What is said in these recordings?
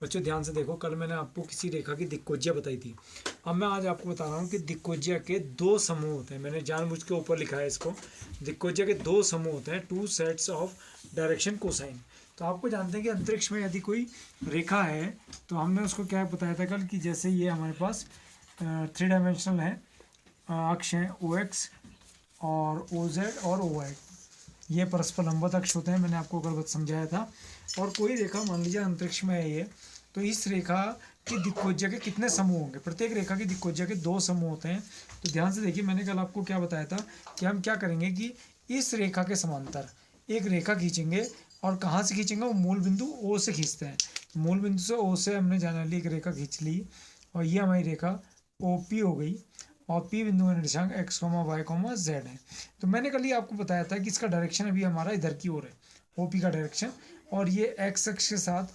बच्चों ध्यान से देखो, कल मैंने आपको किसी रेखा की दिक्कोज्या बताई थी। अब मैं आज आपको बता रहा हूँ कि दिक्कोज्या के दो समूह होते हैं। मैंने जानबूझ के ऊपर लिखा है इसको। दिक्कोज्या के दो समूह होते हैं, two sets of direction cosine. तो आपको जानते हैं कि अंतरिक्ष में यदि कोई रेखा है तो हमने उसको क्या बताया था कल, कि जैसे ये हमारे पास 3 डायमेंशनल है, अक्ष हैं OX और OZ और OY। ये परस्पर लंबवत अक्ष होते हैं, मैंने आपको कल समझाया था। और कोई रेखा मान लीजिए अंतरिक्ष में है ये, तो इस रेखा की दिक्कोज्या के कितने समूह होंगे? प्रत्येक रेखा की दिक्कोज्या के दो समूह होते हैं। तो ध्यान से देखिए, मैंने कल आपको क्या बताया था कि हम क्या करेंगे कि इस रेखा के समांतर एक रेखा खींचेंगे। और कहाँ से खींचेंगे? वो मूल बिंदु O से खींचते हैं। मूल बिंदु से O से हमने जनरली एक रेखा खींच ली, और ये हमारी रेखा OP हो गई। और P बिंदु का निर्देशांक x, y, z है। तो मैंने कल ही आपको बताया था कि इसका डायरेक्शन अभी हमारा इधर की ओर है, OP का डायरेक्शन। और ये x अक्ष के साथ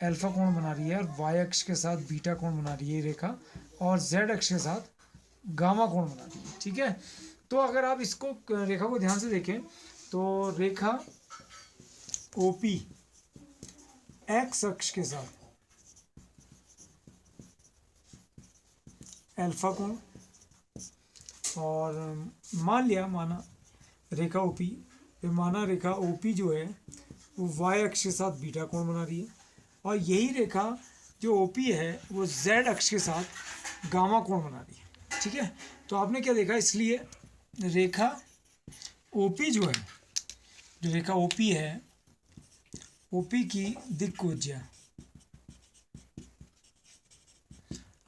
अल्फा कोण बना रही है, और y अक्ष के साथ बीटा कोण बना रही है रेखा, और z अक्ष के साथ गामा कोण बना रही है। ठीक है, तो अगर आप इसको रेखा को ध्यान से देखें तो रेखा OP x अक्ष के साथ अल्फा कोण, और माना रेखा OP, माना रेखा OP जो है वो y अक्ष के साथ बीटा कोण बना रही है, और यही रेखा जो OP है वो z अक्ष के साथ गामा कोण बना रही है। ठीक है, तो आपने क्या देखा, इसलिए रेखा OP जो है, जो रेखा OP है, OP की दिक्कोज्या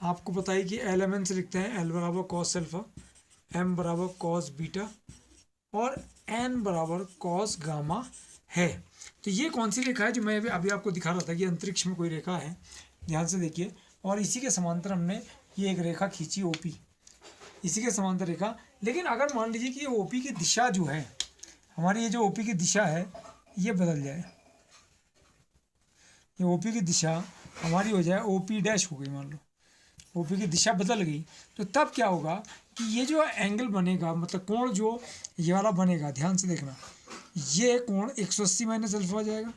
आपको पता है कि LMN से लिखते हैं, L बराबर कॉस अल्फा, M बराबर कॉस बीटा और N बराबर कॉस गामा है। तो ये कौन सी रेखा है जो मैं अभी आपको दिखा रहा था कि अंतरिक्ष में कोई रेखा है, ध्यान से देखिए। और इसी के समांतर हमने ये एक रेखा खींची OP, इसी के समांतर रेखा। लेकिन अगर मान लीजिए कि ये OP की दिशा जो है हमारी, ये जो OP की दिशा है ये बदल जाए, ये OP की दिशा हमारी हो जाए OP डैश हो गई, मान लो OP की दिशा बदल गई, तो तब क्या होगा कि ये जो एंगल बनेगा, मतलब कोण जो ये वाला बनेगा, ध्यान से देखना, ये कोण 180 माइनस अल्फा हो जाएगा।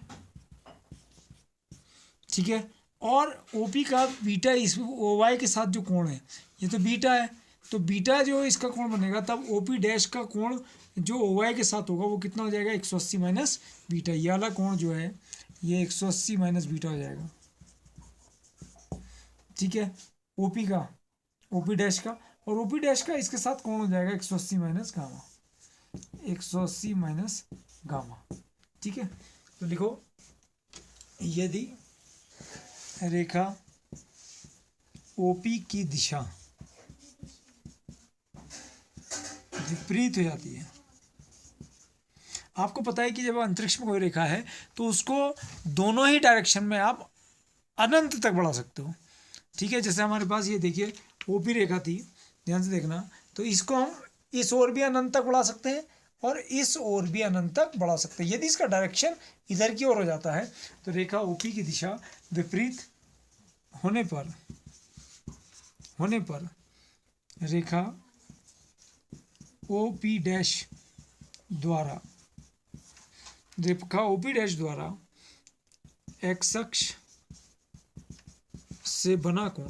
ठीक है, और OP का बीटा इस OY के साथ जो कोण है ये तो बीटा है, तो बीटा जो इसका कोण बनेगा तब OP डैश का कोण जो OY के साथ होगा वो कितना हो जाएगा? 180 माइनस बीटा। ये वाला कोण जो है ये 180 माइनस बीटा हो जाएगा। ठीक है, OP का, OP डैश का, और OP डैश का इसके साथ कौन हो जाएगा? 180 माइनस गामा, 180 माइनस गामा। ठीक है, तो लिखो, यदि रेखा OP की दिशा विपरीत हो जाती है, आपको पता है कि जब अंतरिक्ष में कोई रेखा है तो उसको दोनों ही डायरेक्शन में आप अनंत तक बढ़ा सकते हो। ठीक है, जैसे हमारे पास ये देखिए OP रेखा थी, ध्यान से देखना, तो इसको हम इस ओर भी अनंत तक बढ़ा सकते हैं और इस ओर भी अनंत तक बढ़ा सकते हैं। यदि इसका डायरेक्शन इधर की ओर हो जाता है तो रेखा OP की दिशा विपरीत होने पर रेखा OP डैश द्वारा x अक्ष से बना कोण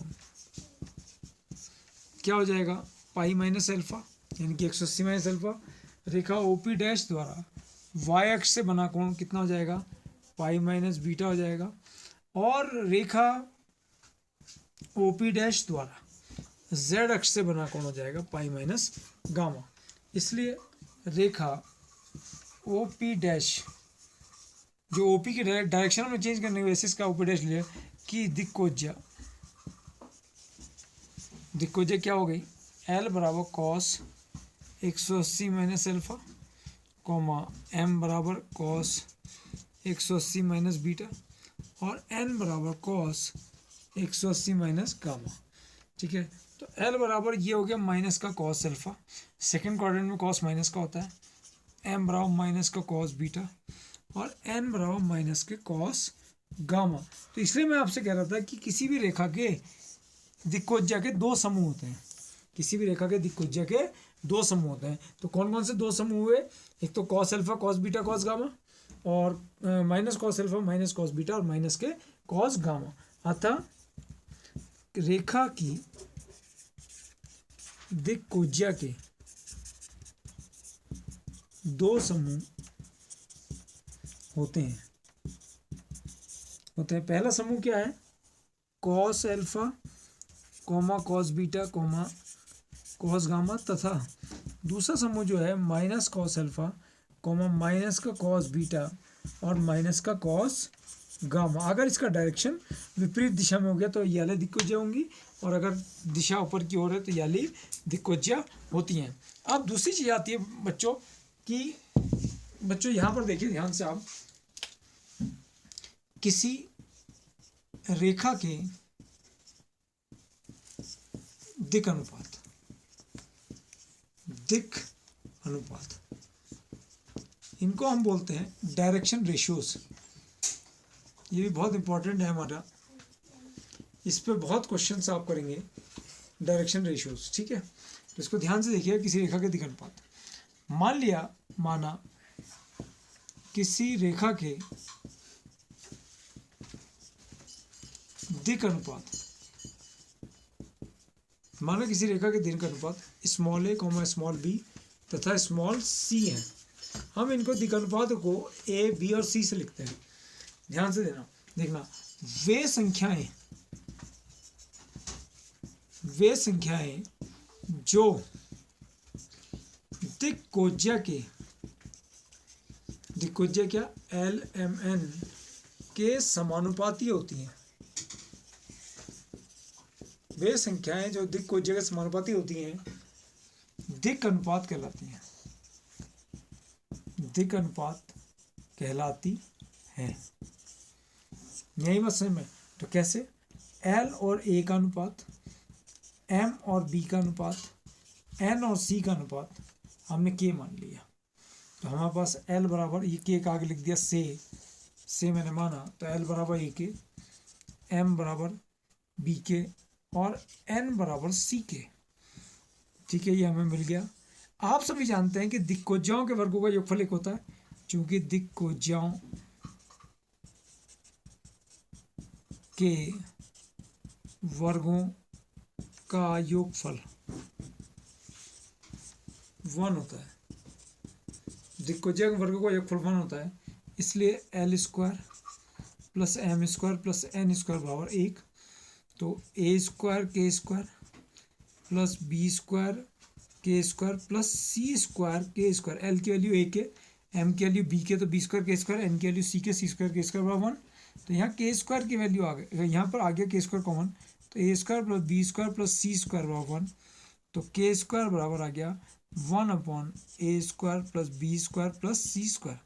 क्या हो जाएगा? पाई माइनस अल्फा, यानी कि 180 माइनस अल्फा। रेखा OP डैश द्वारा y अक्ष से बना कोण कितना हो जाएगा? पाई माइनस बीटा हो जाएगा। और रेखा OP डैश द्वारा z अक्ष से बना कोण हो जाएगा पाई माइनस गामा। इसलिए रेखा OP डैश, जो OP की डायरेक्शन में चेंज करने की बेसिस का OP डैश लिया कि दिक्कोज्या क्या हो गई? L बराबर कॉस 180 माइनस अल्फा, M बराबर कॉस 180 माइनस बीटा, और N बराबर कॉस 180 माइनस गामा। ठीक है, तो L बराबर ये हो गया माइनस का कॉस अल्फा, सेकेंड क्वाड्रेंट में कॉस माइनस का होता है, M बराबर माइनस का कॉस बीटा, और N बराबर माइनस के कॉस गामा। तो इसलिए मैं आपसे कह रहा था कि किसी भी रेखा के दिक्कोज्या के दो समूह होते हैं, किसी भी रेखा के दिक्कोज्या के दो समूह होते हैं। तो कौन कौन से दो समूह हुए? एक तो cos alpha cos beta cos gamma, और minus cos alpha minus cos beta और माइनस के कॉस गामा। अतः रेखा की दिक्कोज्या के दो समूह होते हैं। पहला समूह क्या है? Cos alpha comma cos beta comma cos gamma, तथा दूसरा समूह जो है minus cos alpha comma minus का कॉस बीटा और माइनस का कॉस गामा। अगर इसका डायरेक्शन विपरीत दिशा में हो गया तो ये वाली दिक्कोज्या होंगी, और अगर दिशा ऊपर की ओर है तो ये वाली दिक्कोज्या होती हैं। अब दूसरी चीज़ आती है बच्चों कि बच्चों यहाँ पर देखिए ध्यान से आप, किसी रेखा के दिक् अनुपात इनको हम बोलते हैं डायरेक्शन रेशियोज। ये भी बहुत इंपॉर्टेंट है हमारा, इस पे बहुत क्वेश्चंस आप करेंगे, डायरेक्शन रेशियोज। ठीक है, तो इसको ध्यान से देखिए। किसी रेखा के दिक् अनुपात, माना किसी रेखा के दिक् अनुपात, माना किसी रेखा के दिक् अनुपात small a comma small b तथा स्मॉल c है। हम इनको दिक् अनुपात को a, b और c से लिखते हैं। ध्यान से देखना वे संख्याएं जो दिक्कोज्या क्या LMN के समानुपाती होती हैं। वे संख्याएं जो दिक्कोज्या के समानुपाती होती हैं दिक् अनुपात कहलाती हैं। दिक् अनुपात कहलाती हैं। यही बात समझ में? तो कैसे? L और A का अनुपात, M और B का अनुपात, N और C का अनुपात हमने K मान लिया। तो हमारे पास L बराबर, ये K का आगे लिख दिया से मैंने माना, तो L बराबर A, M बराबर B और N बराबर C। ठीक है, ये हमें मिल गया। आप सभी जानते हैं कि दिक्कोज्याओं के वर्गों का योगफल एक होता है, चूंकि दिक्कोज्याओं के वर्गों का योगफल 1 होता है। दिक्कोज्या के वर्गों का योगफल 1 होता है, इसलिए L² plus M² plus N² बराबर 1। तो A² K² plus B² K² plus C² K²। L की वैल्यू A, M की वैल्यू B, तो B² K², N की वैल्यू C, C² K² बराबर 1। तो यहाँ K² की वैल्यू आ गई, यहाँ पर आ गया K² कॉमन, तो A² plus B² plus C² बराबर 1। तो K² बराबर आ गया 1/A² plus B² plus C²।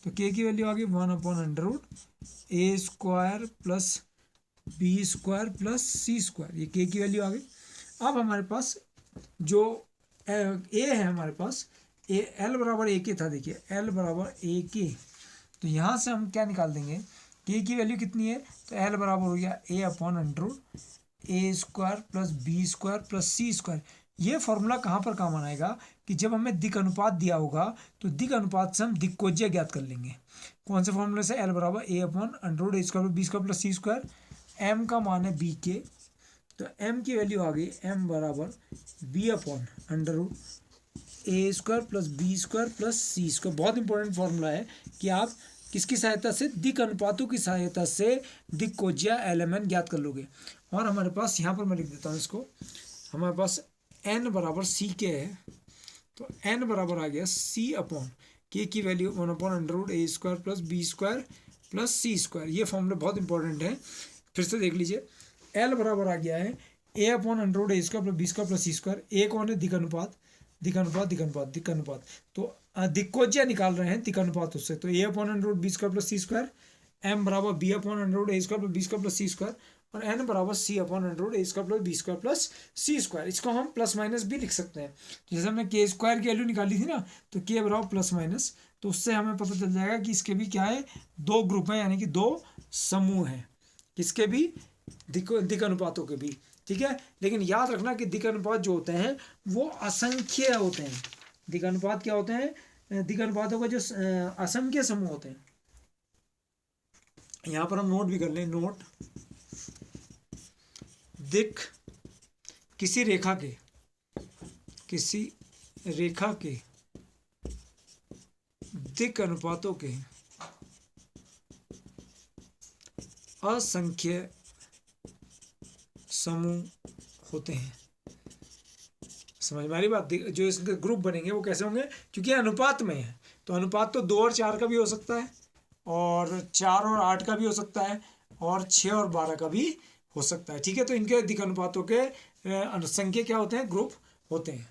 तो K की वैल्यू आ गई 1/√A² plus B² plus C²। ये K की वैल्यू आ गई। अब हमारे पास जो A है, हमारे पास L बराबर A था। देखिए L बराबर A, तो यहाँ से हम क्या निकाल देंगे? K की वैल्यू कितनी है? तो L बराबर हो गया A/√A² plus B² plus C²। ये फॉर्मूला कहाँ पर काम आएगा कि जब हमें दिक् अनुपात दिया होगा तो दिक् अनुपात से हम दिक्कोज्या ज्ञात कर लेंगे। कौन से फॉर्मूले से? L बराबर A/√A² B² plus C²। M का मान है B, तो M की वैल्यू आ गई M बराबर B/√A² plus B² plus C²। बहुत इंपॉर्टेंट फॉर्मूला है कि आप किसकी सहायता से? दिक् अनुपातों की सहायता से दिक्कोज्या LMN ज्ञात कर लोगे। और हमारे पास यहाँ पर मैं लिख देता हूँ इसको, हमारे पास N बराबर C है, तो N बराबर आ गया C/K की value 1/√A² plus B² plus C²। ये फॉर्मूला बहुत इंपॉर्टेंट है, फिर से देख लीजिए। L बराबर आ गया है A/√A² plus B² plus C²। A कौन है? दिक् अनुपात। तो दिक्कोज्या निकाल रहे हैं दिक् अनुपात उससे, तो A/√B² प्लस C²। M बराबर B/√A² plus B² plus C², और N बराबर C/√A² plus B² plus C²। इसको हम प्लस माइनस भी लिख सकते हैं। जैसे हमने K² की वैल्यू निकाली थी ना, तो K बराबर प्लस माइनस, तो उससे हमें पता चल जाएगा कि इसके भी क्या है? 2 ग्रुप हैं, यानी कि 2 समूह हैं। किसके भी? दिक् अनुपातों के भी। ठीक है, लेकिन याद रखना कि दिक् अनुपात जो होते हैं वो असंख्य होते हैं। दिक् अनुपात क्या होते हैं? दिक् अनुपातों का जो असंख्य समूह होते हैं। यहाँ पर हम नोट भी कर लें, नोट दिक किसी रेखा के दिक अनुपातों के असंख्य समूह होते हैं। समझ में आ रही बात? जो इसके ग्रुप बनेंगे वो कैसे होंगे, क्योंकि अनुपात में है, तो अनुपात तो 2 और 4 का भी हो सकता है, और 4 और 8 का भी हो सकता है, और 6 और 12 का भी हो सकता है। ठीक है, तो इनके दिक अनुपातों के संख्या क्या होते हैं, ग्रुप होते हैं।